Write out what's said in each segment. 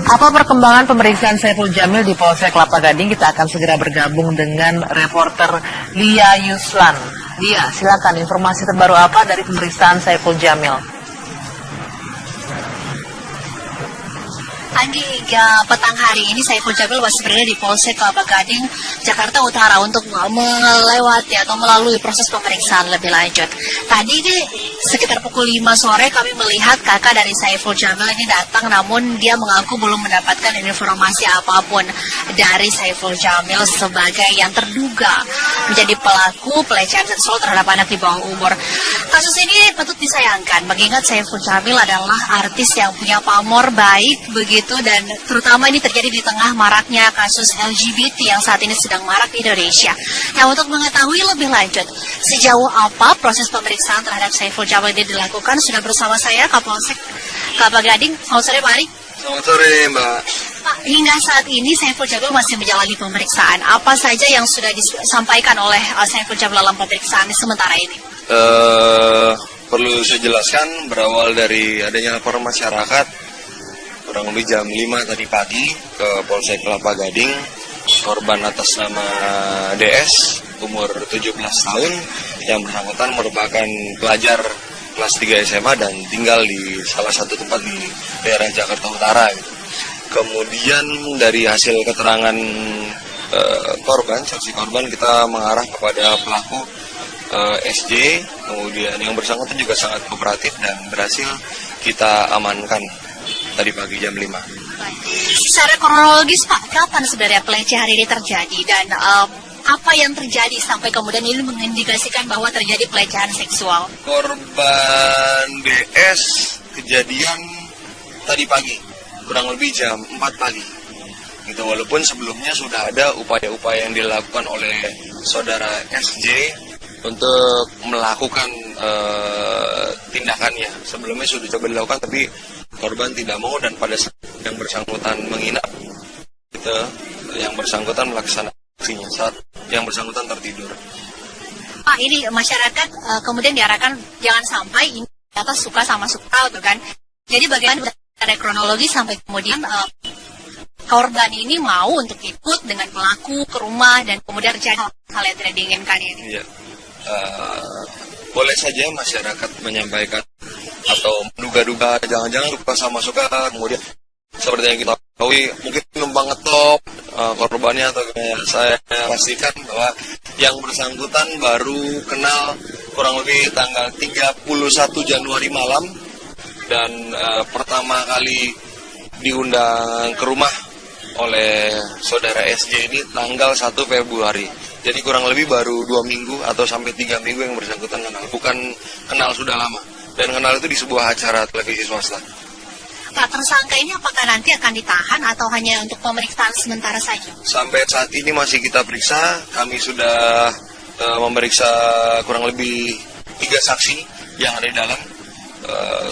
Apa perkembangan pemeriksaan Saiful Jamil di Polsek Kelapa Gading? Kita akan segera bergabung dengan reporter Lia Yuslan. Lia, silakan informasi terbaru apa dari pemeriksaan Saiful Jamil? Pagi hingga petang hari ini Saiful Jamil masih berada di Polsek Kelapa Gading, Jakarta Utara untuk melewati atau melalui proses pemeriksaan lebih lanjut. Tadi ini sekitar pukul 5 sore kami melihat kakak dari Saiful Jamil ini datang, namun dia mengaku belum mendapatkan informasi apapun dari Saiful Jamil sebagai yang terduga menjadi pelaku pelecehan seksual terhadap anak di bawah umur. Kasus ini patut disayangkan mengingat Saiful Jamil adalah artis yang punya pamor baik begitu, dan terutama ini terjadi di tengah maraknya kasus LGBT yang saat ini sedang marak di Indonesia. Nah, untuk mengetahui lebih lanjut sejauh apa proses pemeriksaan terhadap Saiful Jamil ini dilakukan, sudah bersama saya Kapolsek Kelapa Gading. Selamat sore Pak Ari. Selamat sore Mbak. Pak, hingga saat ini Saiful Jamil masih menjalani pemeriksaan. Apa saja yang sudah disampaikan oleh Saiful Jamil dalam pemeriksaan sementara ini? Perlu saya jelaskan, berawal dari adanya laporan masyarakat kurang lebih jam 5 tadi pagi ke Polsek Kelapa Gading, korban atas nama DS umur 17 tahun yang bersangkutan merupakan pelajar kelas 3 SMA dan tinggal di salah satu tempat di daerah Jakarta Utara gitu. Kemudian dari hasil keterangan korban, saksi korban, kita mengarah kepada pelaku SJ, kemudian yang bersangkutan juga sangat kooperatif dan berhasil kita amankan tadi pagi jam 5. Secara kronologis Pak, kapan sebenarnya pelecehan ini terjadi dan apa yang terjadi sampai kemudian ini mengindikasikan bahwa terjadi pelecehan seksual? Korban DS kejadian tadi pagi, kurang lebih jam 4 pagi. Gitu, walaupun sebelumnya sudah ada upaya-upaya yang dilakukan oleh saudara SJ untuk melakukan tindakannya. Sebelumnya sudah coba dilakukan, tapi korban tidak mau, dan pada saat yang bersangkutan menginap, gitu, yang bersangkutan melaksanakan aksinya saat yang bersangkutan tertidur. Pak, ini masyarakat kemudian diarahkan jangan sampai ini atas suka sama suka, gitu kan? Jadi bagaimana ada kronologi sampai kemudian korban ini mau untuk ikut dengan pelaku ke rumah dan kemudian terjadi hal yang tidak diinginkan ini? Iya. Boleh saja masyarakat menyampaikan atau menduga-duga jangan-jangan suka sama suka, kemudian seperti yang kita ketahui mungkin numpang ngetop korbannya atau gimana. Saya pastikan bahwa yang bersangkutan baru kenal kurang lebih tanggal 31 Januari malam, dan pertama kali diundang ke rumah oleh saudara SJ ini tanggal 1 Februari. Jadi kurang lebih baru 2 minggu atau sampai 3 minggu yang bersangkutan kenal. Bukan kenal sudah lama. Dan kenal itu di sebuah acara televisi swasta. Pak, tersangka ini apakah nanti akan ditahan atau hanya untuk pemeriksaan sementara saja? Sampai saat ini masih kita periksa. Kami sudah memeriksa kurang lebih 3 saksi yang ada di dalam.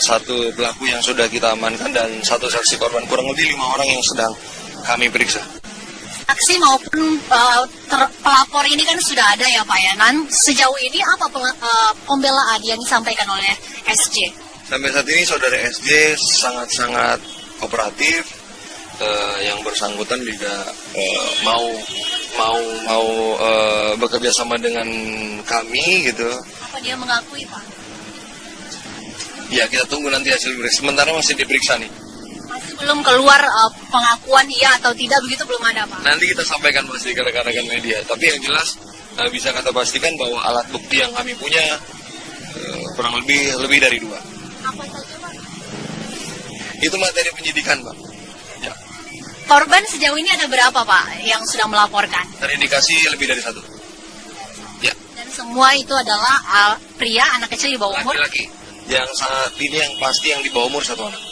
1 pelaku yang sudah kita amankan dan 1 saksi korban. Kurang lebih 5 orang yang sedang kami periksa. Saksi maupun pelapor ini kan sudah ada ya Pak ya. Sejauh ini apa pembelaan yang disampaikan oleh SJ? Sampai saat ini saudara SJ sangat-sangat kooperatif. Yang bersangkutan juga mau bekerja sama dengan kami gitu. Apa dia mengakui Pak? Ya, kita tunggu nanti hasil periksa. Sementara masih diperiksa nih. Masih belum keluar pengakuan iya atau tidak, begitu belum ada Pak? Nanti kita sampaikan pasti ke rekan-rekan media. Tapi yang jelas bisa kita pastikan bahwa alat bukti yang kami punya kurang lebih dari 2. Apa saja Pak? Itu materi penyidikan Pak. Ya. Korban sejauh ini ada berapa Pak yang sudah melaporkan? Terindikasi lebih dari 1. Ya. Dan semua itu adalah pria, anak kecil di bawah umur? Laki-laki. Yang saat ini yang pasti yang di bawah umur 1 anak.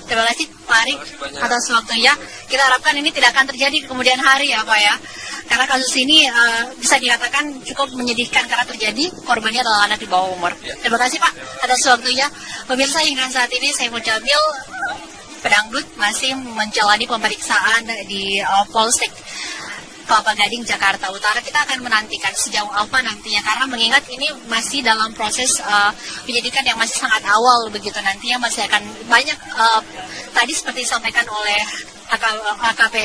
Terima kasih Pak Ari atas waktunya. Kita harapkan ini tidak akan terjadi di kemudian hari ya Pak ya. Karena kasus ini bisa dikatakan cukup menyedihkan karena terjadi korbannya adalah anak di bawah umur. Terima kasih Pak atas waktunya. Pemirsa, hingga saat ini Saiful Jamil pedangdut masih menjalani pemeriksaan di Polsek Kelapa Gading, Jakarta Utara. Kita akan menantikan sejauh apa nantinya, karena mengingat ini masih dalam proses penyidikan yang masih sangat awal begitu. Nantinya masih akan banyak tadi seperti disampaikan oleh AKP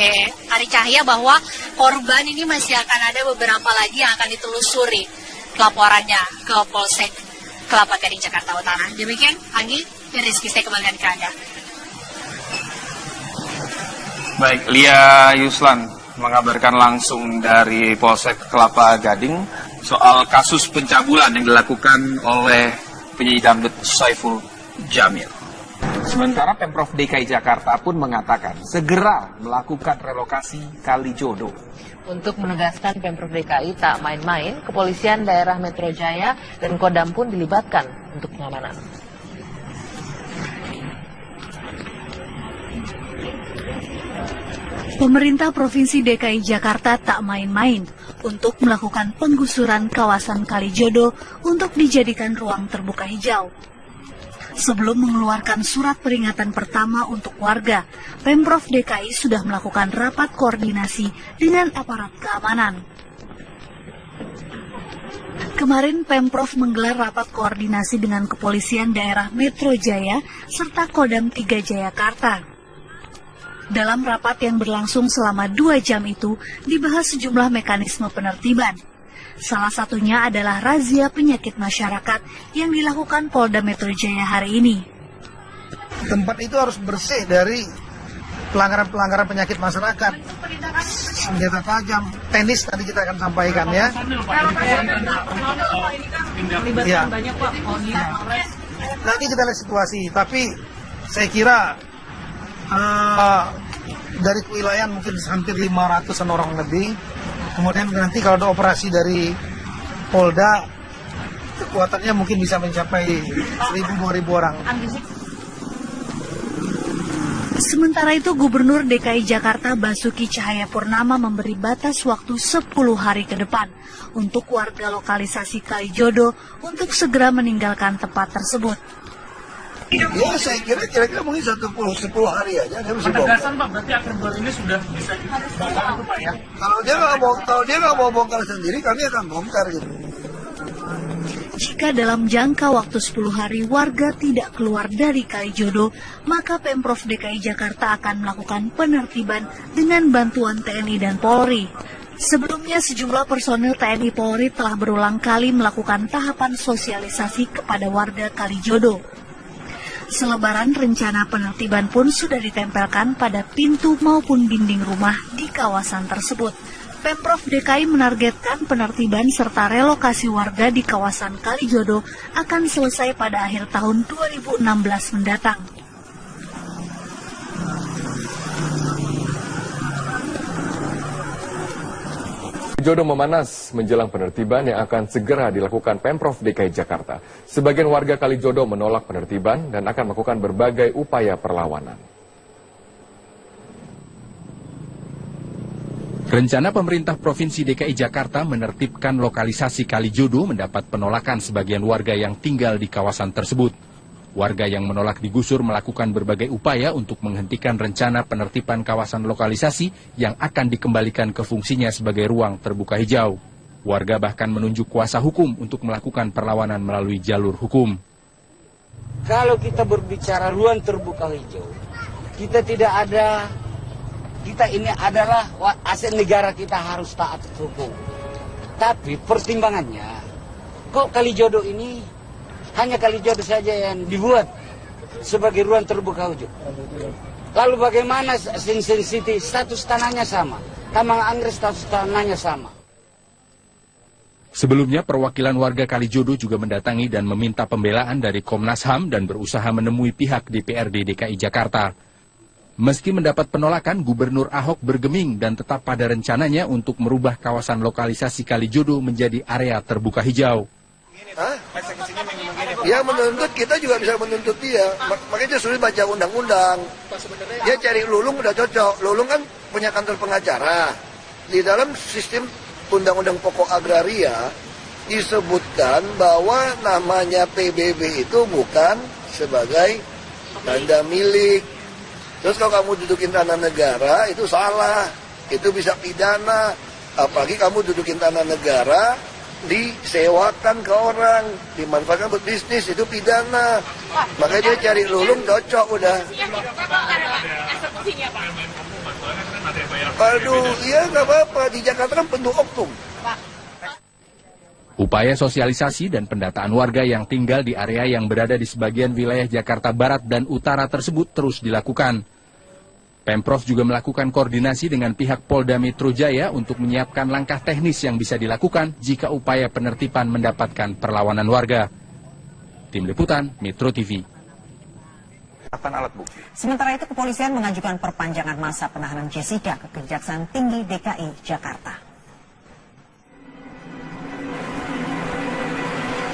Ari Cahya bahwa korban ini masih akan ada beberapa lagi yang akan ditelusuri laporannya ke Polsek Kelapa Gading Jakarta Utara. Demikian, Anggi dan Rizky, saya kembalikan ke Anda. Baik, Lia Yuslan mengabarkan langsung dari Polsek Kelapa Gading soal kasus pencabulan yang dilakukan oleh penyanyi dangdut Saiful Jamil. Sementara Pemprov DKI Jakarta pun mengatakan segera melakukan relokasi Kalijodo. Untuk menegaskan Pemprov DKI tak main-main, kepolisian daerah Metro Jaya dan Kodam pun dilibatkan untuk pengamanan. Pemerintah Provinsi DKI Jakarta tak main-main untuk melakukan penggusuran kawasan Kalijodo untuk dijadikan ruang terbuka hijau. Sebelum mengeluarkan surat peringatan pertama untuk warga, Pemprov DKI sudah melakukan rapat koordinasi dengan aparat keamanan. Kemarin Pemprov menggelar rapat koordinasi dengan kepolisian daerah Metro Jaya serta Kodam 3 Jayakarta. Dalam rapat yang berlangsung selama 2 jam itu, dibahas sejumlah mekanisme penertiban. Salah satunya adalah razia penyakit masyarakat yang dilakukan Polda Metro Jaya hari ini. Tempat itu harus bersih dari pelanggaran-pelanggaran penyakit masyarakat. Senjata tajam, tenis tadi kita akan sampaikan ya. Ya. Nanti kita lihat situasi, tapi saya kira dari kewilayahan mungkin hampir 500-an orang lebih. Kemudian nanti kalau ada operasi dari Polda, kekuatannya mungkin bisa mencapai 1.000-2.000 orang. Sementara itu, Gubernur DKI Jakarta Basuki Cahayapurnama memberi batas waktu 10 hari ke depan untuk warga lokalisasi Kalijodo untuk segera meninggalkan tempat tersebut. Ya, saya kira mungkin 10 hari aja dia bisa bongkar. Penegasan Pak, berarti akhir bulan ini sudah bisa dibongkar itu Pak ya? Kalau dia nggak mau bongkar sendiri, kami akan bongkar gitu. Jika dalam jangka waktu 10 hari warga tidak keluar dari Kalijodo, maka Pemprov DKI Jakarta akan melakukan penertiban dengan bantuan TNI dan Polri. Sebelumnya sejumlah personil TNI Polri telah berulang kali melakukan tahapan sosialisasi kepada warga Kalijodo. Selebaran rencana penertiban pun sudah ditempelkan pada pintu maupun dinding rumah di kawasan tersebut. Pemprov DKI menargetkan penertiban serta relokasi warga di kawasan Kalijodo akan selesai pada akhir tahun 2016 mendatang. Kalijodo memanas menjelang penertiban yang akan segera dilakukan Pemprov DKI Jakarta. Sebagian warga Kalijodo menolak penertiban dan akan melakukan berbagai upaya perlawanan. Rencana pemerintah Provinsi DKI Jakarta menertibkan lokalisasi Kalijodo mendapat penolakan sebagian warga yang tinggal di kawasan tersebut. Warga yang menolak digusur melakukan berbagai upaya untuk menghentikan rencana penertiban kawasan lokalisasi yang akan dikembalikan ke fungsinya sebagai ruang terbuka hijau. Warga bahkan menunjuk kuasa hukum untuk melakukan perlawanan melalui jalur hukum. Kalau kita berbicara ruang terbuka hijau, kita ini adalah aset negara, kita harus taat hukum. Tapi pertimbangannya, kok Kalijodo ini hanya Kalijodo saja yang dibuat sebagai ruang terbuka hijau. Lalu bagaimana Sin City status tanahnya sama, Taman Anggrek status tanahnya sama. Sebelumnya perwakilan warga Kalijodo juga mendatangi dan meminta pembelaan dari Komnas HAM dan berusaha menemui pihak DPRD DKI Jakarta. Meski mendapat penolakan, Gubernur Ahok bergeming dan tetap pada rencananya untuk merubah kawasan lokalisasi Kalijodo menjadi area terbuka hijau. Dia menuntut, kita juga bisa menuntut dia. Makanya dia sulit baca undang-undang. Dia cari Lulung udah cocok. Lulung kan punya kantor pengacara. Di dalam sistem undang-undang pokok agraria disebutkan bahwa namanya PBB itu bukan sebagai tanda milik. Terus kalau kamu dudukin tanah negara itu salah. Itu bisa pidana. Apalagi kamu dudukin tanah negara disewakan ke orang, dimanfaatkan buat bisnis, itu pidana. Makanya dia cari lulung, cocok udah. Aduh, iya nggak apa-apa, di Jakarta kan penuh oknum. Upaya sosialisasi dan pendataan warga yang tinggal di area yang berada di sebagian wilayah Jakarta Barat dan Utara tersebut terus dilakukan. Pemprov juga melakukan koordinasi dengan pihak Polda Metro Jaya untuk menyiapkan langkah teknis yang bisa dilakukan jika upaya penertiban mendapatkan perlawanan warga. Tim Liputan Metro TV. Alat bukti. Sementara itu kepolisian mengajukan perpanjangan masa penahanan Jessica ke Kejaksaan Tinggi DKI Jakarta.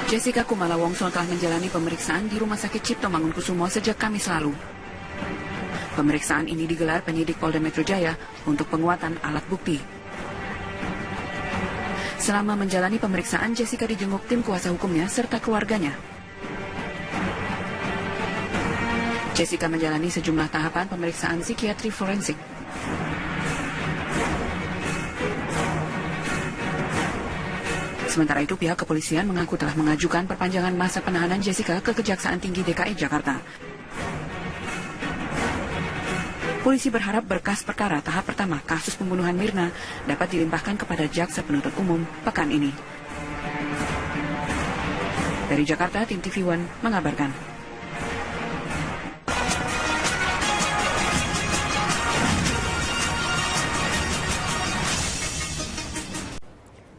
Jessica Kumala Wongso telah menjalani pemeriksaan di Rumah Sakit Cipto Mangunkusumo sejak Kamis lalu. Pemeriksaan ini digelar penyidik Polda Metro Jaya untuk penguatan alat bukti. Selama menjalani pemeriksaan, Jessica dijenguk tim kuasa hukumnya serta keluarganya. Jessica menjalani sejumlah tahapan pemeriksaan psikiatri forensik. Sementara itu, pihak kepolisian mengaku telah mengajukan perpanjangan masa penahanan Jessica ke Kejaksaan Tinggi DKI Jakarta. Polisi berharap berkas perkara tahap pertama kasus pembunuhan Mirna dapat dilimpahkan kepada Jaksa Penuntut Umum pekan ini. Dari Jakarta, tim TV One mengabarkan.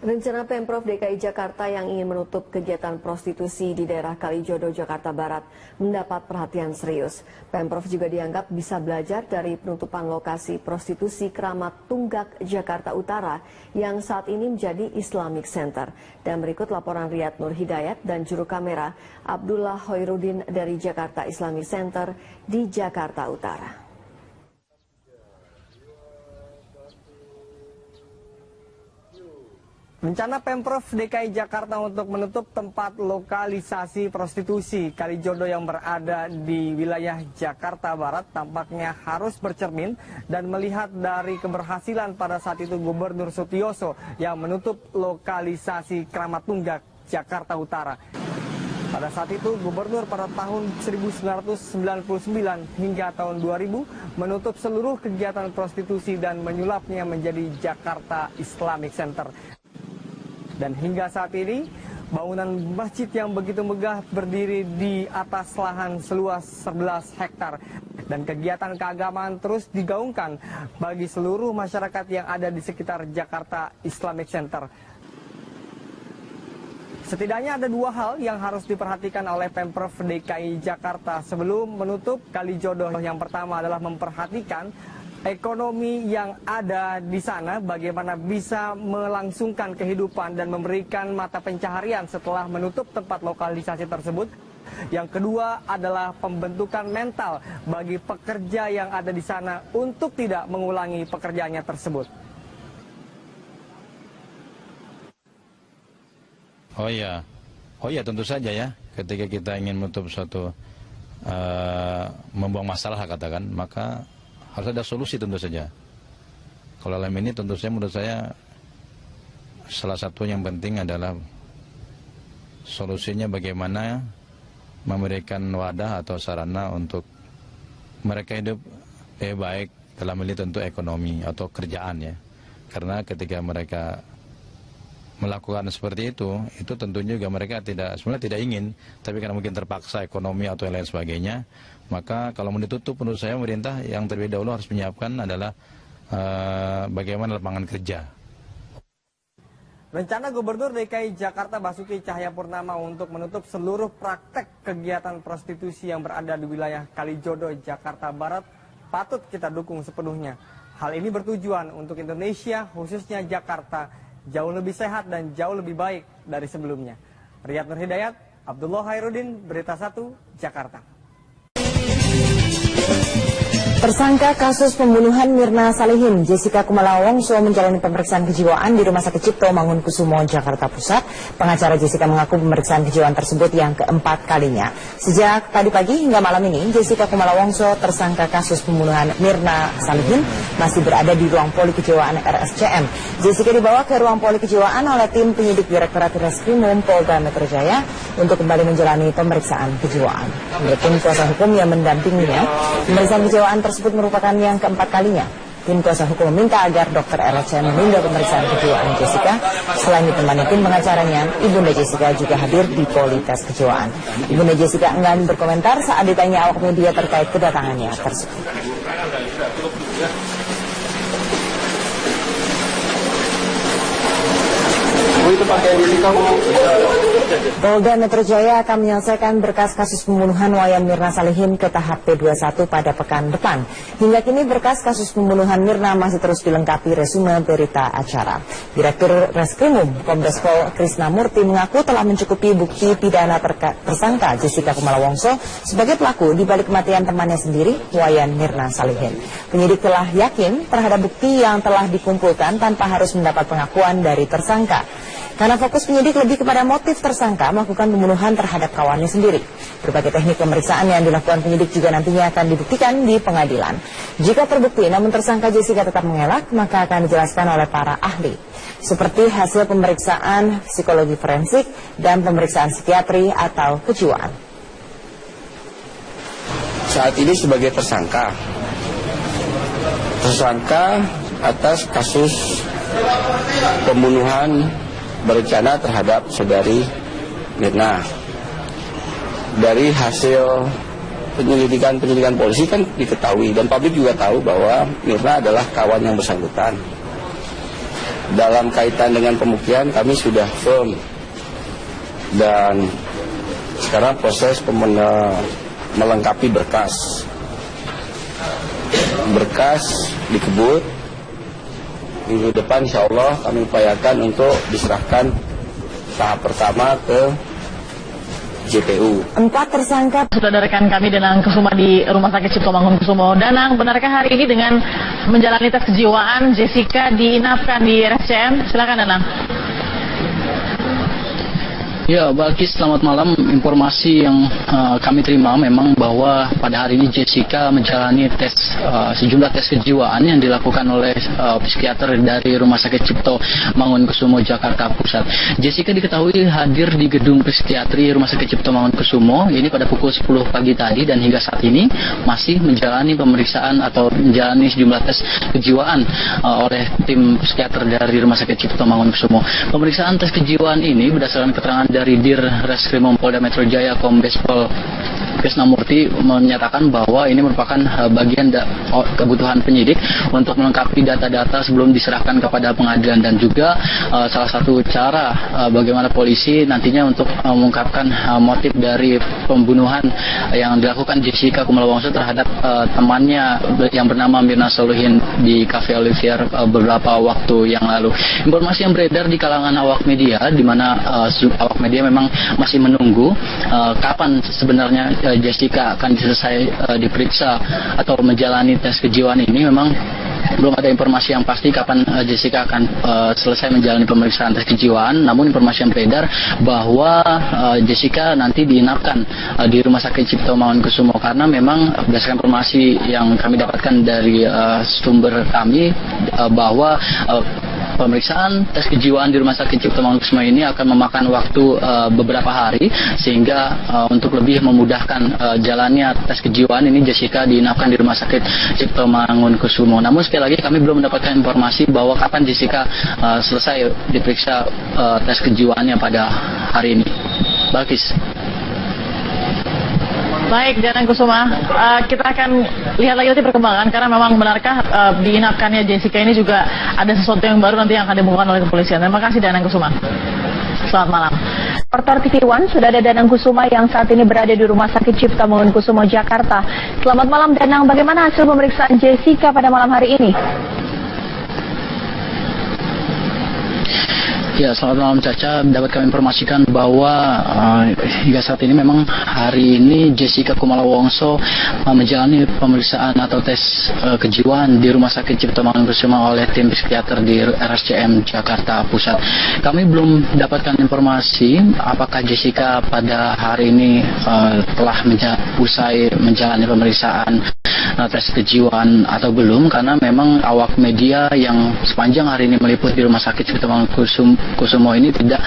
Rencana Pemprov DKI Jakarta yang ingin menutup kegiatan prostitusi di daerah Kalijodo, Jakarta Barat mendapat perhatian serius. Pemprov juga dianggap bisa belajar dari penutupan lokasi prostitusi Keramat Tunggak, Jakarta Utara yang saat ini menjadi Islamic Center. Dan berikut laporan Riyad Nur Hidayat dan juru kamera Abdullah Hoirudin dari Jakarta Islamic Center di Jakarta Utara. Rencana Pemprov DKI Jakarta untuk menutup tempat lokalisasi prostitusi Kalijodo yang berada di wilayah Jakarta Barat tampaknya harus bercermin dan melihat dari keberhasilan pada saat itu Gubernur Sutioso yang menutup lokalisasi Keramat Tunggak, Jakarta Utara. Pada saat itu Gubernur pada tahun 1999 hingga tahun 2000 menutup seluruh kegiatan prostitusi dan menyulapnya menjadi Jakarta Islamic Center. Dan hingga saat ini, bangunan masjid yang begitu megah berdiri di atas lahan seluas 11 hektar. Dan kegiatan keagamaan terus digaungkan bagi seluruh masyarakat yang ada di sekitar Jakarta Islamic Center. Setidaknya ada dua hal yang harus diperhatikan oleh Pemprov DKI Jakarta sebelum menutup Kalijodo. Yang pertama adalah memperhatikan ekonomi yang ada di sana, bagaimana bisa melangsungkan kehidupan dan memberikan mata pencaharian setelah menutup tempat lokalisasi tersebut. Yang kedua adalah pembentukan mental bagi pekerja yang ada di sana untuk tidak mengulangi pekerjaannya tersebut. Oh ya tentu saja ya, ketika kita ingin menutup suatu membuang masalah katakan, maka harus ada solusi tentu saja. Kalau dalam ini tentu saja menurut saya salah satu yang penting adalah solusinya bagaimana memberikan wadah atau sarana untuk mereka hidup lebih baik dalam ini tentu ekonomi atau kerjaan ya. Karena ketika mereka melakukan seperti itu tentunya juga mereka sebenarnya tidak ingin, tapi karena mungkin terpaksa ekonomi atau yang lain sebagainya, maka kalau mau ditutup menurut saya pemerintah yang terlebih dahulu harus menyiapkan adalah bagaimana lapangan kerja. Rencana Gubernur DKI Jakarta Basuki Cahayapurnama untuk menutup seluruh praktek kegiatan prostitusi yang berada di wilayah Kalijodo, Jakarta Barat patut kita dukung sepenuhnya. Hal ini bertujuan untuk Indonesia, khususnya Jakarta, jauh lebih sehat dan jauh lebih baik dari sebelumnya. Riyad Nur Hidayat, Abdullah Hairudin, Berita 1, Jakarta. Tersangka kasus pembunuhan Mirna Salihin, Jessica Kumala Wongso menjalani pemeriksaan kejiwaan di Rumah Sakit Cipto Mangunkusumo, Jakarta Pusat. Pengacara Jessica mengaku pemeriksaan kejiwaan tersebut yang keempat kalinya. Sejak tadi pagi hingga malam ini, Jessica Kumala Wongso, tersangka kasus pembunuhan Mirna Salihin, masih berada di ruang poli kejiwaan RSCM. Jessica dibawa ke ruang poli kejiwaan oleh tim penyidik Direktorat Reskrimum Polda Metro Jaya untuk kembali menjalani pemeriksaan kejiwaan. Menurut tim kuasa hukum yang mendampinginya, pemeriksaan kejiwaan tersebut merupakan yang keempat kalinya. Tim kuasa hukum meminta agar dokter RSCM menunda pemeriksaan kejiwaan Jessica. Selain ditemani tim pengacaranya, Ibunda Jessica juga hadir di poli tes kejiwaan. Ibunda Jessica enggan berkomentar saat ditanya awak media terkait kedatangannya tersebut. Polda Metro Jaya akan menyelesaikan berkas kasus pembunuhan Wayan Mirna Salihin ke tahap P21 pada pekan depan. Hingga kini berkas kasus pembunuhan Mirna masih terus dilengkapi resume berita acara. Direktur Reskrimum Kombes Pol Krisna Murti mengaku telah mencukupi bukti pidana tersangka Jessica Kumala Wongso sebagai pelaku di balik kematian temannya sendiri, Wayan Mirna Salihin. Penyidik telah yakin terhadap bukti yang telah dikumpulkan tanpa harus mendapat pengakuan dari tersangka. Karena fokus penyidik lebih kepada motif tersangka melakukan pembunuhan terhadap kawannya sendiri. Berbagai teknik pemeriksaan yang dilakukan penyidik juga nantinya akan dibuktikan di pengadilan. Jika terbukti namun tersangka Jessica tetap mengelak, maka akan dijelaskan oleh para ahli. Seperti hasil pemeriksaan psikologi forensik dan pemeriksaan psikiatri atau kejiwaan. Saat ini sebagai tersangka atas kasus pembunuhan berencana terhadap saudari Mirna. Dari hasil penyelidikan polisi kan diketahui dan publik juga tahu bahwa Mirna adalah kawan yang bersangkutan. Dalam kaitan dengan pembuktian kami sudah firm dan sekarang proses melengkapi berkas dikebut. Minggu depan insya Allah kami upayakan untuk diserahkan tahap pertama ke JPU. 4 tersangka sudah ada rekan kami Danang Kusuma di Rumah Sakit Cipto Mangunkusumo. Danang, benarkah hari ini dengan menjalani tes kejiwaan Jessica diinapkan di RSCM? Silakan Danang. Ya, Balkis, selamat malam. Informasi yang kami terima memang bahwa pada hari ini Jessica menjalani sejumlah tes kejiwaan yang dilakukan oleh psikiater dari Rumah Sakit Cipto Mangunkusumo, Jakarta Pusat. Jessica diketahui hadir di gedung psikiatri Rumah Sakit Cipto Mangunkusumo ini pada pukul 10 pagi tadi dan hingga saat ini masih menjalani pemeriksaan atau menjalani sejumlah tes kejiwaan oleh tim psikiater dari Rumah Sakit Cipto Mangunkusumo. Pemeriksaan tes kejiwaan ini berdasarkan keterangan dari Dir Reskrimum Polda Metro Jaya Kombes Pol Krisna Murti menyatakan bahwa ini merupakan bagian kebutuhan penyidik untuk melengkapi data-data sebelum diserahkan kepada pengadilan dan juga salah satu cara bagaimana polisi nantinya untuk mengungkapkan motif dari pembunuhan yang dilakukan Jessica Kumala Wongso terhadap temannya yang bernama Mirna Salihin di Cafe Olivier beberapa waktu yang lalu. Informasi yang beredar di kalangan awak media di mana awak media memang masih menunggu kapan sebenarnya Jessica akan selesai diperiksa atau menjalani tes kejiwaan ini. Memang belum ada informasi yang pasti kapan Jessica akan selesai menjalani pemeriksaan tes kejiwaan. Namun informasi yang beredar bahwa Jessica nanti diinapkan di Rumah Sakit Cipto Mangunkusumo karena memang berdasarkan informasi yang kami dapatkan dari sumber kami bahwa pemeriksaan tes kejiwaan di Rumah Sakit Cipto Mangunkusumo ini akan memakan waktu beberapa hari sehingga untuk lebih memudahkan jalannya tes kejiwaan ini Jessica diinapkan di Rumah Sakit Cipto Mangunkusumo. Namun sekali lagi kami belum mendapatkan informasi bahwa kapan Jessica selesai diperiksa tes kejiwaannya pada hari ini. Balkis. Baik, Danang Kusuma, kita akan lihat lagi nanti perkembangan karena memang benarkah diinapkannya Jessica ini juga ada sesuatu yang baru nanti yang akan dibongkar oleh kepolisian. Terima kasih Danang Kusuma. Selamat malam. Reporter TV One sudah ada Danang Kusuma yang saat ini berada di Rumah Sakit Cipto Mangunkusumo, Jakarta. Selamat malam Danang, bagaimana hasil pemeriksaan Jessica pada malam hari ini? Ya, selamat malam Caca. Dapat kami informasikan bahwa hingga saat ini memang hari ini Jessica Kumala Wongso menjalani pemeriksaan atau tes kejiwaan di Rumah Sakit Cipto Mangunkusumo oleh tim psikiater di RSCM Jakarta Pusat. Kami belum dapatkan informasi apakah Jessica pada hari ini telah usai menjalani pemeriksaan tes kejiwaan atau belum, karena memang awak media yang sepanjang hari ini meliput di Rumah Sakit Cipto Mangunkusumo ini tidak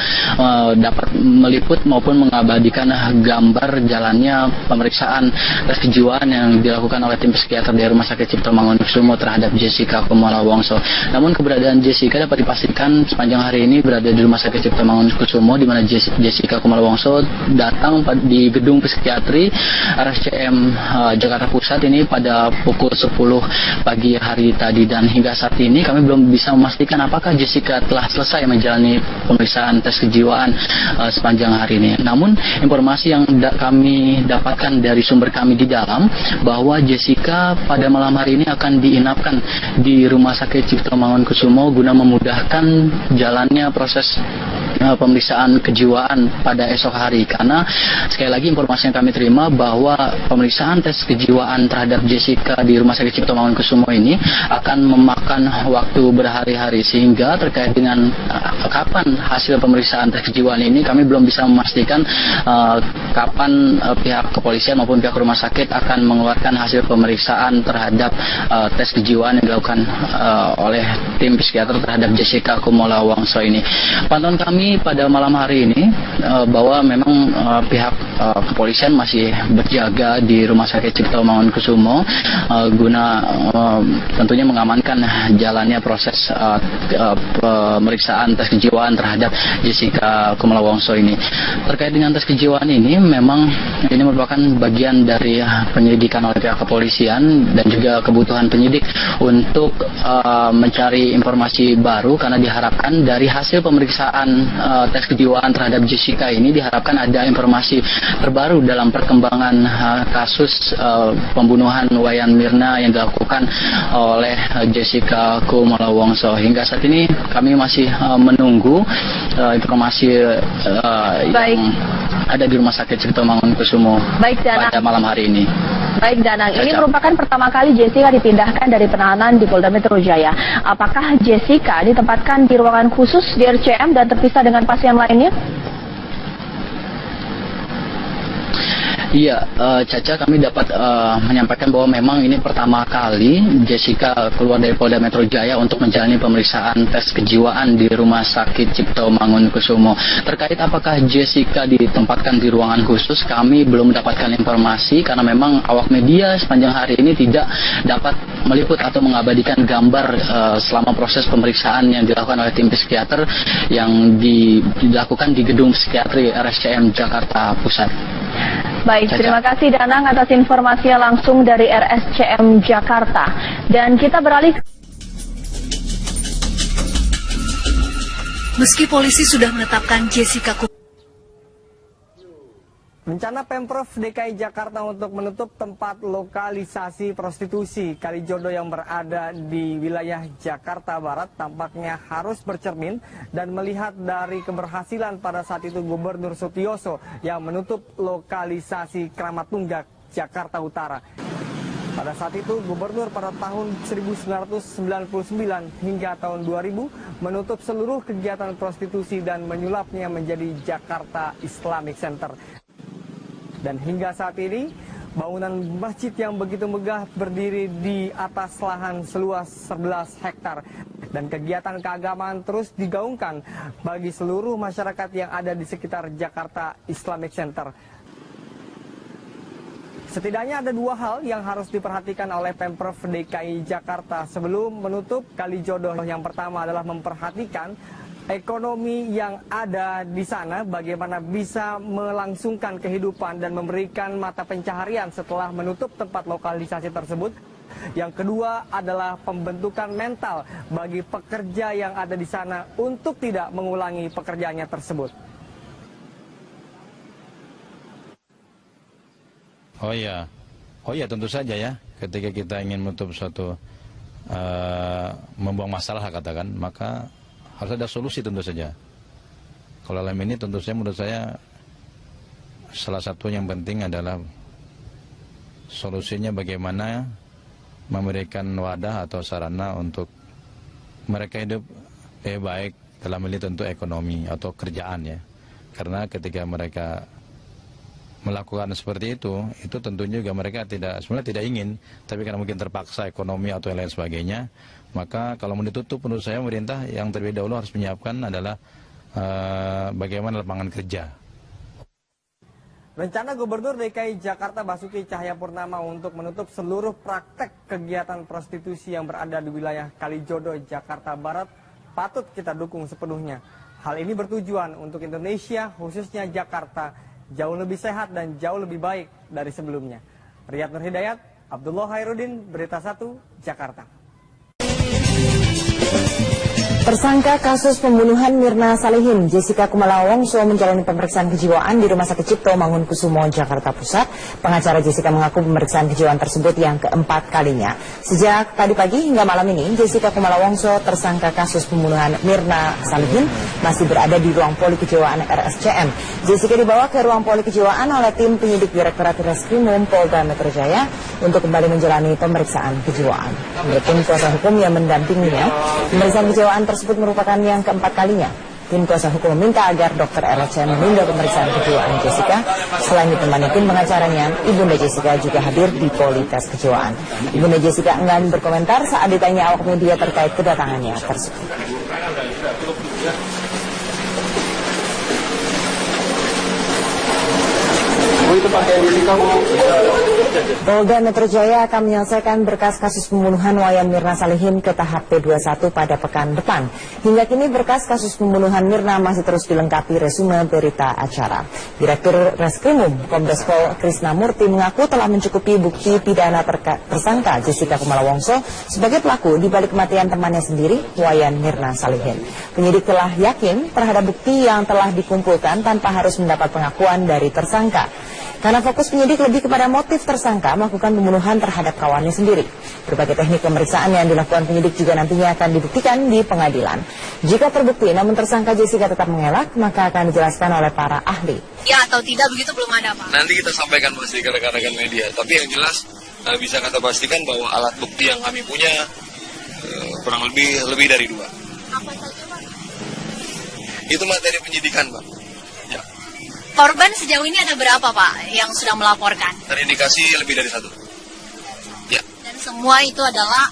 dapat meliput maupun mengabadikan gambar jalannya pemeriksaan tes kejiwaan yang dilakukan oleh tim psikiater di Rumah Sakit Cipto Mangunkusumo terhadap Jessica Kumala Wongso. Namun keberadaan Jessica dapat dipastikan sepanjang hari ini berada di Rumah Sakit Cipto Mangunkusumo, di mana Jessica Kumala Wongso datang di gedung psikiatri RSCM Jakarta Pusat ini pada pukul 10 pagi hari tadi, dan hingga saat ini kami belum bisa memastikan apakah Jessica telah selesai menjalani pemeriksaan tes kejiwaan sepanjang hari ini. Namun informasi yang kami dapatkan dari sumber kami di dalam bahwa Jessica pada malam hari ini akan diinapkan di Rumah Sakit Cipto Mangunkusumo guna memudahkan jalannya proses pemeriksaan kejiwaan pada esok hari, karena sekali lagi informasi yang kami terima bahwa pemeriksaan tes kejiwaan terhadap Jessica di Rumah Sakit Cipto Mangunkusumo ini akan memakan waktu berhari-hari, sehingga terkait dengan kapan hasil pemeriksaan tes kejiwaan ini kami belum bisa memastikan kapan pihak kepolisian maupun pihak rumah sakit akan mengeluarkan hasil pemeriksaan terhadap tes kejiwaan yang dilakukan oleh tim psikiater terhadap Jessica Kumala Wongso ini. Pantauan kami pada malam hari ini bahwa memang pihak kepolisian masih berjaga di Rumah Sakit Cipto Mangunkusumo guna tentunya mengamankan jalannya proses pemeriksaan tes kejiwaan terhadap Jessica Kumala Wongso ini. Terkait dengan tes kejiwaan ini, memang ini merupakan bagian dari penyelidikan oleh pihak kepolisian dan juga kebutuhan penyidik untuk mencari informasi baru, karena diharapkan dari hasil pemeriksaan tes kejiwaan terhadap Jessica ini diharapkan ada informasi terbaru dalam perkembangan kasus pembunuhan Wayan Mirna yang dilakukan oleh Jessica Kumala Wongso. Hingga saat ini kami masih menunggu informasi yang ada di Rumah Sakit Cipto Mangunkusumo pada malam hari ini. Baik Danang, ini merupakan pertama kali Jessica dipindahkan dari penahanan di Polda Metro Jaya. Apakah Jessica ditempatkan di ruangan khusus di RCM dan terpisah dengan pasien lainnya? Iya, Caca, kami dapat menyampaikan bahwa memang ini pertama kali Jessica keluar dari Polda Metro Jaya untuk menjalani pemeriksaan tes kejiwaan di Rumah Sakit Cipto Mangunkusumo. Terkait apakah Jessica ditempatkan di ruangan khusus, kami belum mendapatkan informasi, karena memang awak media sepanjang hari ini tidak dapat meliput atau mengabadikan gambar selama proses pemeriksaan yang dilakukan oleh tim psikiater yang dilakukan di gedung psikiatri RSCM Jakarta Pusat. Baik, terima kasih Danang atas informasinya langsung dari RSCM Jakarta. Dan kita beralih. Meski polisi sudah menetapkan Jessica Rencana Pemprov DKI Jakarta untuk menutup tempat lokalisasi prostitusi Kalijodo yang berada di wilayah Jakarta Barat tampaknya harus bercermin dan melihat dari keberhasilan pada saat itu Gubernur Sutioso yang menutup lokalisasi Kramat Tunggak Jakarta Utara. Pada saat itu Gubernur pada tahun 1999 hingga tahun 2000 menutup seluruh kegiatan prostitusi dan menyulapnya menjadi Jakarta Islamic Center. Dan hingga saat ini, bangunan masjid yang begitu megah berdiri di atas lahan seluas 11 hektar. Dan kegiatan keagamaan terus digaungkan bagi seluruh masyarakat yang ada di sekitar Jakarta Islamic Center. Setidaknya ada dua hal yang harus diperhatikan oleh Pemprov DKI Jakarta sebelum menutup Kalijodo. Yang pertama adalah memperhatikan ekonomi yang ada di sana, bagaimana bisa melangsungkan kehidupan dan memberikan mata pencaharian setelah menutup tempat lokalisasi tersebut. Yang kedua adalah pembentukan mental bagi pekerja yang ada di sana untuk tidak mengulangi pekerjaannya tersebut. Oh ya tentu saja ya, ketika kita ingin menutup suatu membuang masalah katakan, maka harus ada solusi tentu saja. Kalau dalam ini tentu saja menurut saya salah satu yang penting adalah solusinya bagaimana memberikan wadah atau sarana untuk mereka hidup lebih baik, dalam ini tentu ekonomi atau kerjaan ya. Karena ketika mereka melakukan seperti itu tentunya juga mereka sebenarnya tidak ingin, tapi karena mungkin terpaksa ekonomi atau yang lain sebagainya, maka kalau mau ditutup menurut saya pemerintah yang terlebih dahulu harus menyiapkan adalah bagaimana lapangan kerja. Rencana Gubernur DKI Jakarta Basuki Cahayapurnama untuk menutup seluruh praktek kegiatan prostitusi yang berada di wilayah Kalijodo, Jakarta Barat patut kita dukung sepenuhnya. Hal ini bertujuan untuk Indonesia, khususnya Jakarta, jauh lebih sehat dan jauh lebih baik dari sebelumnya. Riyad Nur Hidayat, Abdullah Hairudin, Berita 1, Jakarta. Tersangka kasus pembunuhan Mirna Salihin, Jessica Kumala Wongso menjalani pemeriksaan kejiwaan di Rumah Sakit Cipto Mangunkusumo, Jakarta Pusat. Pengacara Jessica mengaku pemeriksaan kejiwaan tersebut yang keempat kalinya. Sejak tadi pagi hingga malam ini, Jessica Kumala Wongso, tersangka kasus pembunuhan Mirna Salihin, masih berada di ruang poli kejiwaan RSCM. Jessica dibawa ke ruang poli kejiwaan oleh tim penyidik Direktorat Reskrimum Polda Metro Jaya untuk kembali menjalani pemeriksaan kejiwaan. Menurut tim kuasa hukum yang mendampinginya, pemeriksaan kejiwaan tersebut merupakan yang keempat kalinya. Tim kuasa hukum meminta agar dokter RSCM menunda pemeriksaan kejiwaan Jessica. Selain ditemani tim pengacaranya, Ibunda Jessica juga hadir di poli tes kejiwaan. Ibunda Jessica enggan berkomentar saat ditanya awak media terkait kedatangannya tersebut. Polda Metro Jaya akan menyelesaikan berkas kasus pembunuhan Wayan Mirna Salihin ke tahap P21 pada pekan depan. Hingga kini berkas kasus pembunuhan Mirna masih terus dilengkapi resume berita acara. Direktur Reskrimum Kombes Pol Krisna Murti mengaku telah mencukupi bukti pidana tersangka Jessica Kumala Wongso sebagai pelaku di balik kematian temannya sendiri, Wayan Mirna Salihin. Penyidik telah yakin terhadap bukti yang telah dikumpulkan tanpa harus mendapat pengakuan dari tersangka. Karena fokus penyidik lebih kepada motif tersangka melakukan pembunuhan terhadap kawannya sendiri. Berbagai teknik pemeriksaan yang dilakukan penyidik juga nantinya akan dibuktikan di pengadilan. Jika terbukti namun tersangka Jessica tetap mengelak, maka akan dijelaskan oleh para ahli. Ya atau tidak begitu belum ada, Pak. Nanti kita sampaikan pasti ke rekan-rekan media. Tapi yang jelas bisa kita pastikan bahwa alat bukti yang kami punya kurang lebih dari 2. Apa saja, Pak? Itu materi penyidikan, Pak. Korban sejauh ini ada berapa, Pak, yang sudah melaporkan? Terindikasi lebih dari 1. Ya. Dan semua itu adalah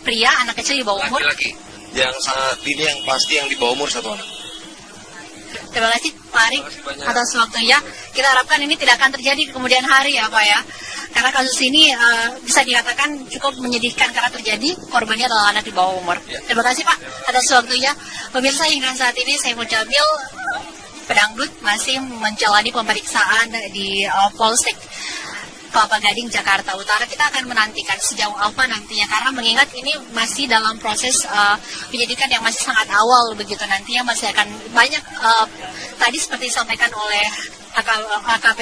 pria, anak kecil di bawah umur? Laki-laki. Yang saat ini yang pasti yang di bawah umur 1 anak. Terima kasih, Pak Arik, atas waktunya. Kita harapkan ini tidak akan terjadi di kemudian hari ya, Pak ya. Karena kasus ini bisa dikatakan cukup menyedihkan karena terjadi korbannya adalah anak di bawah umur. Ya. Terima kasih, Pak, atas waktunya. Pemirsa, hingga saat ini Saiful Jamil Pedangdut masih menjalani pemeriksaan di Polsek Kelapa Gading, Jakarta Utara. Kita akan menantikan sejauh apa nantinya, karena mengingat ini masih dalam proses penyidikan yang masih sangat awal begitu. Nantinya masih akan banyak tadi seperti disampaikan oleh AKP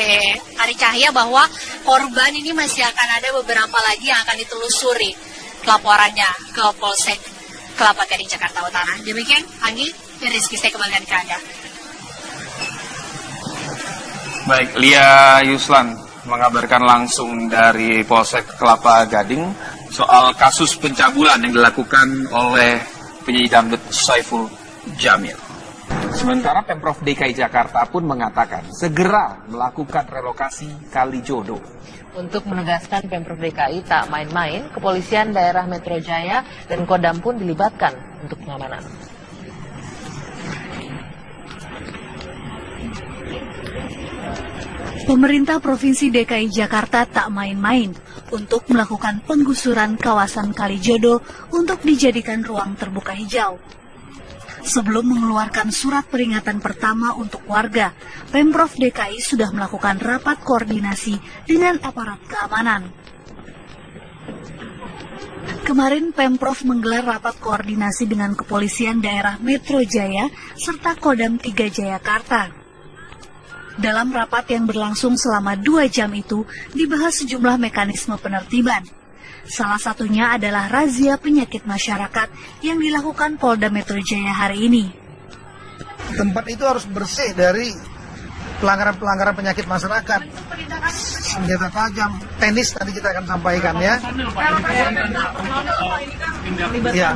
Ari Cahya bahwa korban ini masih akan ada beberapa lagi yang akan ditelusuri laporannya ke Polsek Kelapa Gading, Jakarta Utara. Demikian, Anggi dan Rizky, saya kembalikan ke Anda. Baik, Lia Yuslan mengabarkan langsung dari Polsek Kelapa Gading soal kasus pencabulan yang dilakukan oleh penyanyi dangdut Saiful Jamil. Sementara Pemprov DKI Jakarta pun mengatakan segera melakukan relokasi Kalijodo. Untuk menegaskan Pemprov DKI tak main-main, kepolisian daerah Metro Jaya dan Kodam pun dilibatkan untuk pengamanan. Pemerintah Provinsi DKI Jakarta tak main-main untuk melakukan penggusuran kawasan Kalijodo untuk dijadikan ruang terbuka hijau. Sebelum mengeluarkan surat peringatan pertama untuk warga, Pemprov DKI sudah melakukan rapat koordinasi dengan aparat keamanan. Kemarin Pemprov menggelar rapat koordinasi dengan Kepolisian Daerah Metro Jaya serta Kodam 3 Jayakarta. Dalam rapat yang berlangsung selama 2 jam itu, dibahas sejumlah mekanisme penertiban. Salah satunya adalah razia penyakit masyarakat yang dilakukan Polda Metro Jaya hari ini. tempat itu harus bersih dari pelanggaran-pelanggaran penyakit masyarakat, senjata tajam, tenis tadi kita akan sampaikan ya. Ya.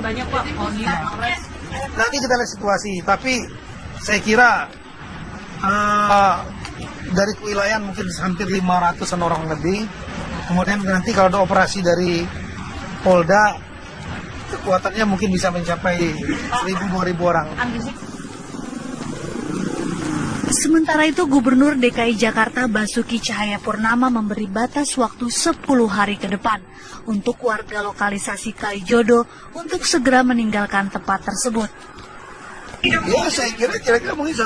Nanti kita lihat situasi, tapi saya kira dari kewilayahan mungkin hampir 500-an orang lebih. Kemudian nanti kalau ada operasi dari Polda, kekuatannya mungkin bisa mencapai 1.000-2.000 orang. Sementara itu, Gubernur DKI Jakarta Basuki Cahayapurnama memberi batas waktu 10 hari ke depan untuk warga lokalisasi Kalijodo untuk segera meninggalkan tempat tersebut. Ya, saya kira mungkin 10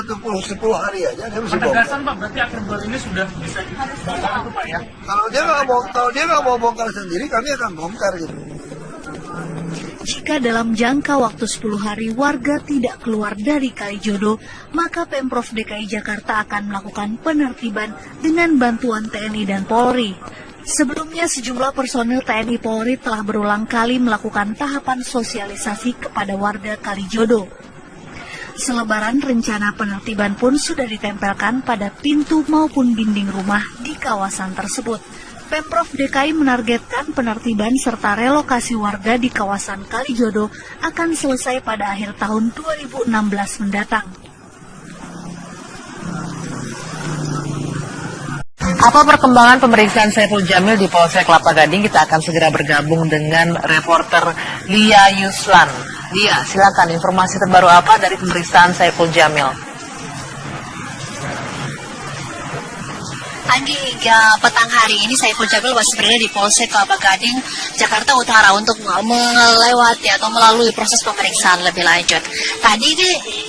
hari aja. Penegasan Pak, berarti akhir bulan ini sudah bisa dibongkar itu Pak ya? Kalau dia nggak mau bongkar sendiri, kami akan bongkar gitu. Jika dalam jangka waktu 10 hari warga tidak keluar dari Kalijodo, maka Pemprov DKI Jakarta akan melakukan penertiban dengan bantuan TNI dan Polri. Sebelumnya sejumlah personil TNI Polri telah berulang kali melakukan tahapan sosialisasi kepada warga Kalijodo. Selebaran rencana penertiban pun sudah ditempelkan pada pintu maupun dinding rumah di kawasan tersebut. Pemprov DKI menargetkan penertiban serta relokasi warga di kawasan Kalijodo akan selesai pada akhir tahun 2016 mendatang. Apa perkembangan pemeriksaan Saiful Jamil di Polsek Kelapa Gading? Kita akan segera bergabung dengan reporter Lia Yuslan. Lia, silakan informasi terbaru apa dari pemeriksaan Saiful Jamil? Andi, hingga petang hari ini Saiful Jamil masih berada di Polsek Kelapa Gading, Jakarta Utara untuk melewati atau melalui proses pemeriksaan lebih lanjut. Tadi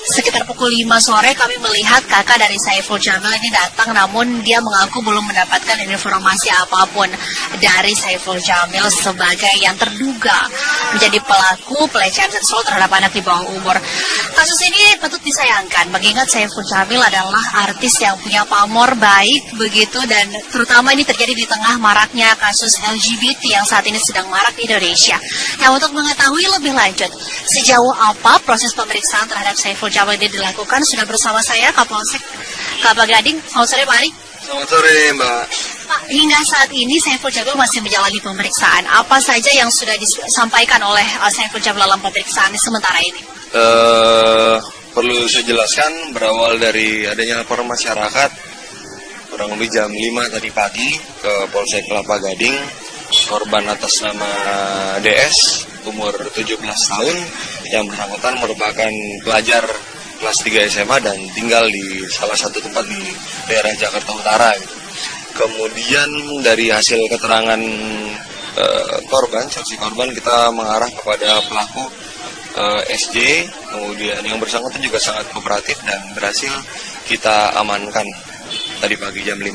sekitar pukul 5 sore kami melihat kakak dari Saiful Jamil ini datang, namun dia mengaku belum mendapatkan informasi apapun dari Saiful Jamil sebagai yang terduga menjadi pelaku pelecehan seksual terhadap anak di bawah umur. Kasus ini patut disayangkan, mengingat Saiful Jamil adalah artis yang punya pamor baik begitu, dan terutama ini terjadi di tengah maraknya kasus LGBT yang saat ini sedang marak di Indonesia. Nah, untuk mengetahui lebih lanjut sejauh apa proses pemeriksaan terhadap Saiful Jamil ini dilakukan, sudah bersama saya Kapolsek Kelapa Gading. Selamat sore Pak Ari. Selamat sore Mbak. Pak, hingga saat ini Saiful Jamil masih menjalani pemeriksaan. Apa saja yang sudah disampaikan oleh Saiful Jamil dalam pemeriksaan sementara ini? Perlu saya jelaskan, berawal dari adanya laporan masyarakat kurang lebih jam 5 tadi pagi ke Polsek Kelapa Gading, korban atas nama DS umur 17 tahun yang bersangkutan merupakan pelajar kelas 3 SMA dan tinggal di salah satu tempat di daerah Jakarta Utara. Kemudian dari hasil keterangan saksi korban, kita mengarah kepada pelaku SJ, kemudian yang bersangkutan juga sangat kooperatif dan berhasil kita amankan tadi pagi jam 5.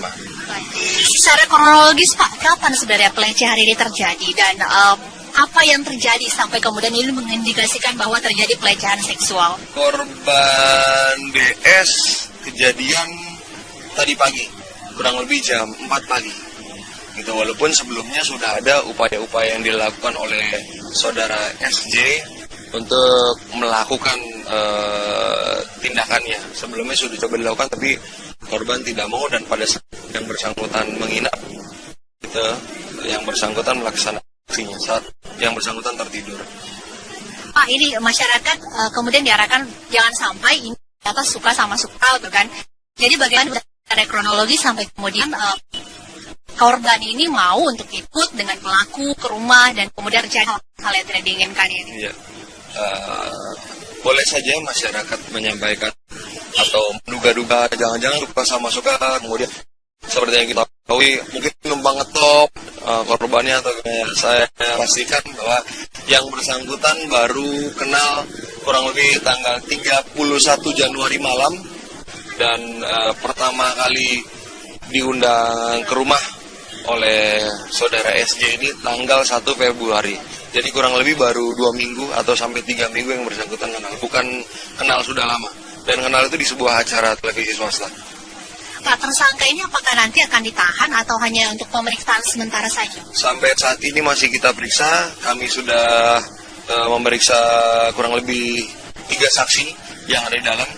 Secara kronologis Pak, kapan sebenarnya pelecehan ini terjadi dan apa yang terjadi sampai kemudian ini mengindikasikan bahwa terjadi pelecehan seksual? Korban DS kejadian tadi pagi, kurang lebih jam 4 pagi. Gitu, walaupun sebelumnya sudah ada upaya-upaya yang dilakukan oleh saudara SJ untuk melakukan tindakannya. Sebelumnya sudah coba dilakukan, tapi korban tidak mau, dan pada saat yang bersangkutan menginap, yang bersangkutan melaksanakan aksinya saat yang bersangkutan tertidur. Pak, ini masyarakat kemudian diarahkan jangan sampai ini atas suka sama suka, gitu kan? Jadi bagaimana ada kronologi sampai kemudian korban ini mau untuk ikut dengan pelaku ke rumah dan kemudian terjadi hal yang tidak diinginkan ini? Iya. Boleh saja masyarakat menyampaikan atau menduga-duga jangan-jangan suka sama suka, kemudian seperti yang kita ketahui mungkin numpang ngetop korbannya, atau saya pastikan bahwa yang bersangkutan baru kenal kurang lebih tanggal 31 Januari malam, dan pertama kali diundang ke rumah oleh saudara SJ ini tanggal 1 Februari. Jadi kurang lebih baru 2 minggu atau sampai 3 minggu yang bersangkutan kenal, bukan kenal sudah lama. Dan kenal itu di sebuah acara televisi swasta. Pak, tersangka ini apakah nanti akan ditahan atau hanya untuk pemeriksaan sementara saja? Sampai saat ini masih kita periksa, kami sudah memeriksa kurang lebih 3 saksi yang ada di dalam.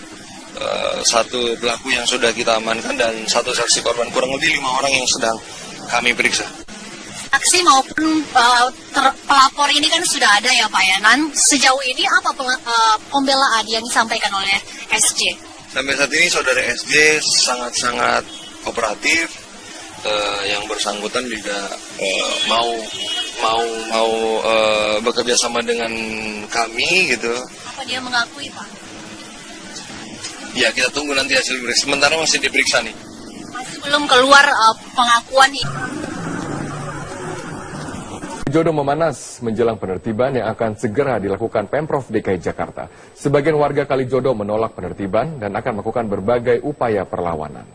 satu pelaku yang sudah kita amankan dan satu saksi korban, kurang lebih 5 orang yang sedang kami periksa. Saksi maupun pelapor ini kan sudah ada ya Pak ya. Sejauh ini apa pembelaan yang disampaikan oleh SJ? Sampai saat ini saudara SJ sangat-sangat kooperatif, yang bersangkutan juga mau bekerja sama dengan kami gitu. Apa dia mengakui Pak? Ya kita tunggu nanti hasil periksa. Sementara masih diperiksa nih. Masih belum keluar pengakuan ini. Jodoh memanas menjelang penertiban yang akan segera dilakukan Pemprov DKI Jakarta. Sebagian warga Kalijodo menolak penertiban dan akan melakukan berbagai upaya perlawanan.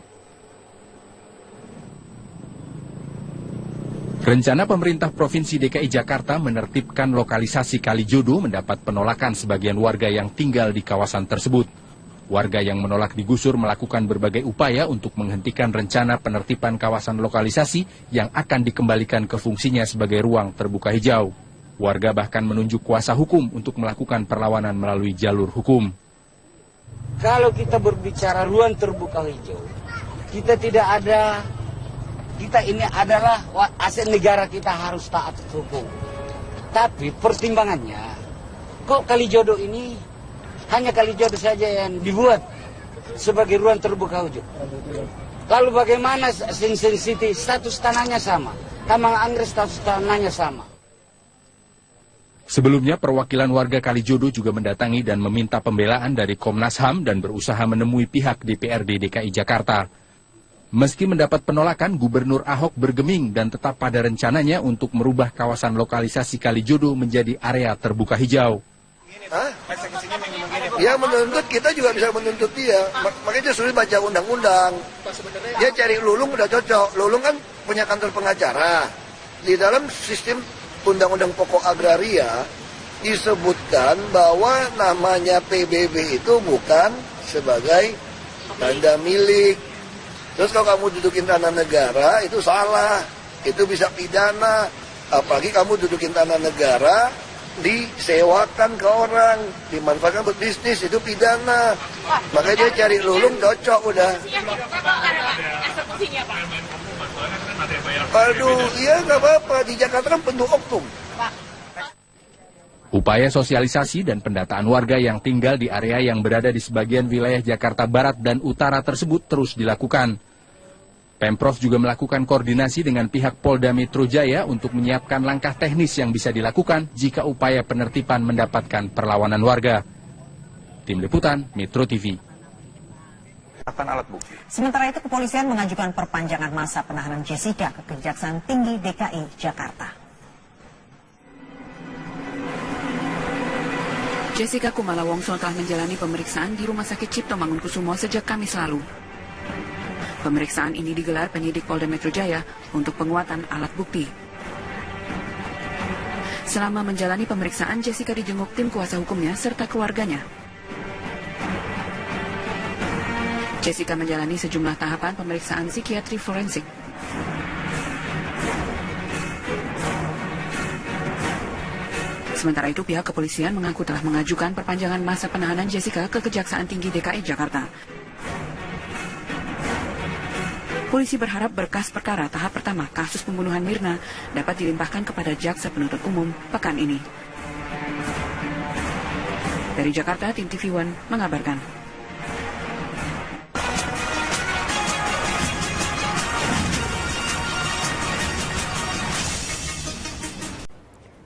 Rencana pemerintah Provinsi DKI Jakarta menertibkan lokalisasi Kalijodo mendapat penolakan sebagian warga yang tinggal di kawasan tersebut. Warga yang menolak digusur melakukan berbagai upaya untuk menghentikan rencana penertiban kawasan lokalisasi yang akan dikembalikan ke fungsinya sebagai ruang terbuka hijau. Warga bahkan menunjuk kuasa hukum untuk melakukan perlawanan melalui jalur hukum. Kalau kita berbicara ruang terbuka hijau, kita ini adalah aset negara, kita harus taat hukum. Tapi pertimbangannya, kok Kalijodo ini hanya Kalijodo saja yang dibuat sebagai ruang terbuka hijau. Lalu bagaimana Sing City status tanahnya sama, Taman Anggrek status tanahnya sama. Sebelumnya perwakilan warga Kalijodo juga mendatangi dan meminta pembelaan dari Komnas HAM dan berusaha menemui pihak DPRD DKI Jakarta. Meski mendapat penolakan, Gubernur Ahok bergeming dan tetap pada rencananya untuk merubah kawasan lokalisasi Kalijodo menjadi area terbuka hijau. Ya menuntut, kita juga bisa menuntut dia. Makanya dia sulit baca undang-undang. Dia cari Lulung udah cocok. Lulung kan punya kantor pengacara. Di dalam sistem undang-undang pokok agraria disebutkan bahwa namanya PBB itu bukan sebagai tanda milik. Terus kalau kamu dudukin tanah negara itu salah. Itu bisa pidana. Apalagi kamu dudukin tanah negara disewakan ke orang, dimanfaatkan buat bisnis, itu pidana. Makanya dia cari Lulung cocok udah. Aduh, iya nggak apa-apa, di Jakarta kan penuh oknum. Upaya sosialisasi dan pendataan warga yang tinggal di area yang berada di sebagian wilayah Jakarta Barat dan Utara tersebut terus dilakukan. Pemprov juga melakukan koordinasi dengan pihak Polda Metro Jaya untuk menyiapkan langkah teknis yang bisa dilakukan jika upaya penertiban mendapatkan perlawanan warga. Tim Liputan, Metro TV. Alat bukti. Sementara itu kepolisian mengajukan perpanjangan masa penahanan Jessica ke Kejaksaan Tinggi DKI Jakarta. Jessica Kumala Wongso telah menjalani pemeriksaan di Rumah Sakit Cipto Mangunkusumo sejak Kamis lalu. Pemeriksaan ini digelar penyidik Polda Metro Jaya untuk penguatan alat bukti. Selama menjalani pemeriksaan, Jessica dijenguk tim kuasa hukumnya serta keluarganya. Jessica menjalani sejumlah tahapan pemeriksaan psikiatri forensik. Sementara itu, pihak kepolisian mengaku telah mengajukan perpanjangan masa penahanan Jessica ke Kejaksaan Tinggi DKI Jakarta. Polisi berharap berkas perkara tahap pertama kasus pembunuhan Mirna dapat dilimpahkan kepada Jaksa Penuntut Umum pekan ini. Dari Jakarta, tim TV One mengabarkan.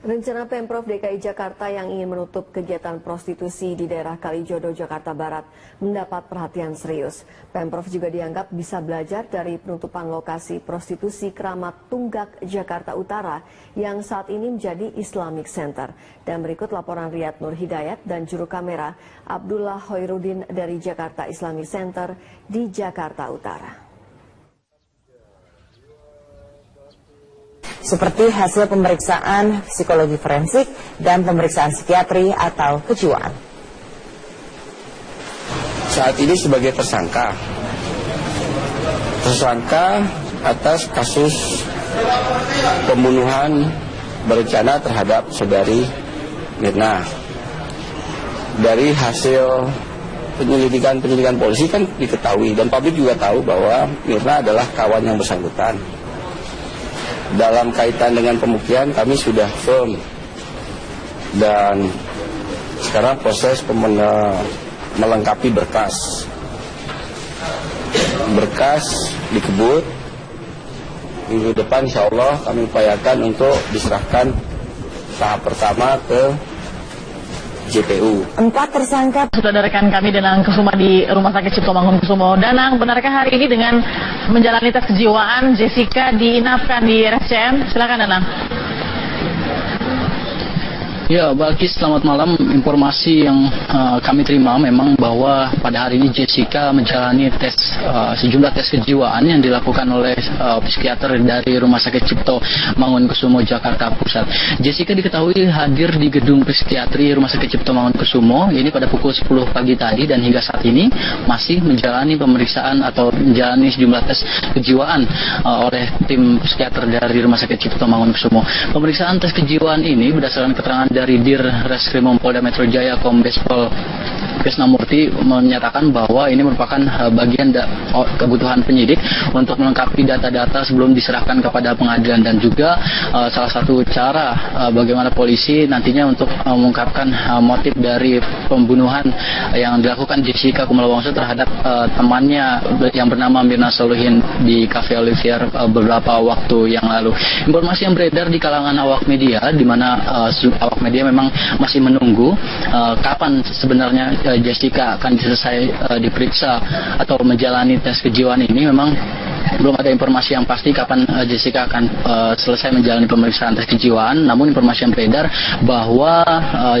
Rencana Pemprov DKI Jakarta yang ingin menutup kegiatan prostitusi di daerah Kalijodo, Jakarta Barat mendapat perhatian serius. Pemprov juga dianggap bisa belajar dari penutupan lokasi prostitusi Keramat Tunggak, Jakarta Utara yang saat ini menjadi Islamic Center. Dan berikut laporan Riyad Nur Hidayat dan juru kamera Abdullah Hoirudin dari Jakarta Islamic Center di Jakarta Utara. Seperti hasil pemeriksaan psikologi forensik dan pemeriksaan psikiatri atau kejiwaan. Saat ini sebagai tersangka atas kasus pembunuhan berencana terhadap saudari Mirna. Dari hasil penyelidikan polisi kan diketahui dan publik juga tahu bahwa Mirna adalah kawan yang bersangkutan. Dalam kaitan dengan pembuktian kami sudah firm dan sekarang proses melengkapi berkas dikebut. Minggu depan insya Allah kami upayakan untuk diserahkan tahap pertama ke JPU. 4 tersangka. Sudah ada rekan kami Danang Kusuma di Rumah Sakit Cipto Mangunkusumo. Danang, benarkah hari ini dengan menjalani tes kejiwaan Jessica diinapkan di RSCM? Silakan Danang. Ya, Balkis, selamat malam. Informasi yang kami terima memang bahwa pada hari ini Jessica menjalani tes sejumlah tes kejiwaan yang dilakukan oleh psikiater dari Rumah Sakit Cipto Mangunkusumo Jakarta Pusat. Jessica diketahui hadir di gedung psikiatri Rumah Sakit Cipto Mangunkusumo ini pada pukul 10 pagi tadi dan hingga saat ini masih menjalani pemeriksaan atau menjalani sejumlah tes kejiwaan oleh tim psikiater dari Rumah Sakit Cipto Mangunkusumo. Pemeriksaan tes kejiwaan ini berdasarkan keterangan dari Dir Reskrimum Polda Metro Jaya Kombes Pol Krisnamurti menyatakan bahwa ini merupakan bagian kebutuhan penyidik untuk melengkapi data-data sebelum diserahkan kepada pengadilan dan juga salah satu cara bagaimana polisi nantinya untuk mengungkapkan motif dari pembunuhan yang dilakukan Jessica Kumala Wongso terhadap temannya yang bernama Mirna Solihin di Cafe Olivier beberapa waktu yang lalu. Informasi yang beredar di kalangan awak media di mana awak media memang masih menunggu kapan sebenarnya Jessica akan selesai diperiksa atau menjalani tes kejiwaan ini. Memang belum ada informasi yang pasti kapan Jessica akan selesai menjalani pemeriksaan tes kejiwaan. Namun informasi yang beredar bahwa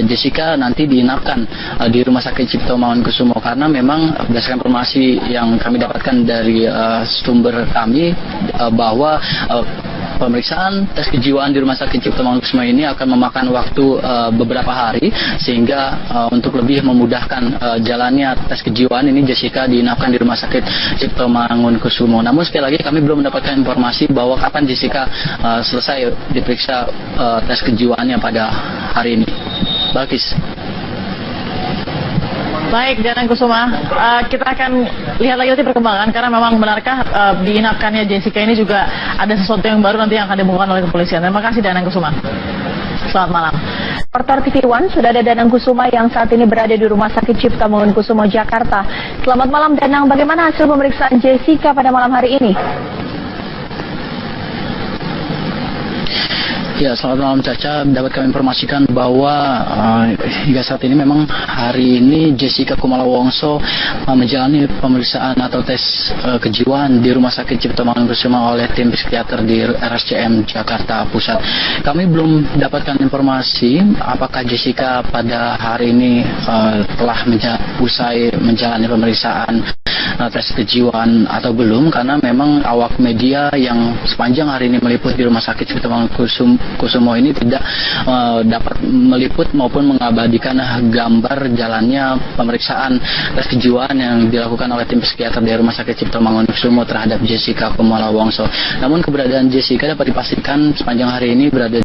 Jessica nanti diinapkan di Rumah Sakit Cipto Mangunkusumo karena memang berdasarkan informasi yang kami dapatkan dari sumber kami bahwa pemeriksaan tes kejiwaan di Rumah Sakit Cipto Mangunkusumo ini akan memakan waktu beberapa hari sehingga untuk lebih memudahkan jalannya tes kejiwaan ini Jessica diinapkan di Rumah Sakit Cipto Mangunkusumo. Namun sekali lagi kami belum mendapatkan informasi bahwa kapan Jessica selesai diperiksa tes kejiwaannya pada hari ini. Balkis. Baik, Danang Kusuma, kita akan lihat lagi nanti perkembangan karena memang benarkah diinapkannya Jessica ini juga ada sesuatu yang baru nanti yang akan dibuka oleh kepolisian. Terima kasih Danang Kusuma. Selamat malam. Reporter TV One sudah ada Danang Kusuma yang saat ini berada di Rumah Sakit Cipto Mangunkusumo Jakarta. Selamat malam Danang, bagaimana hasil pemeriksaan Jessica pada malam hari ini? Ya, selamat malam Caca. Dapat kami informasikan bahwa hingga saat ini memang hari ini Jessica Kumala Wongso menjalani pemeriksaan atau tes kejiwaan di Rumah Sakit Cipto Mangunkusumo oleh tim psikiater di RSCM Jakarta Pusat. Kami belum dapatkan informasi apakah Jessica pada hari ini telah usai menjalani pemeriksaan tes kejiwaan atau belum, karena memang awak media yang sepanjang hari ini meliput di Rumah Sakit Cipto Mangunkusumo ini tidak dapat meliput maupun mengabadikan gambar jalannya pemeriksaan tes kejiwaan yang dilakukan oleh tim psikiater dari Rumah Sakit Cipto Mangunkusumo terhadap Jessica Kumala Wongso. Namun keberadaan Jessica dapat dipastikan sepanjang hari ini berada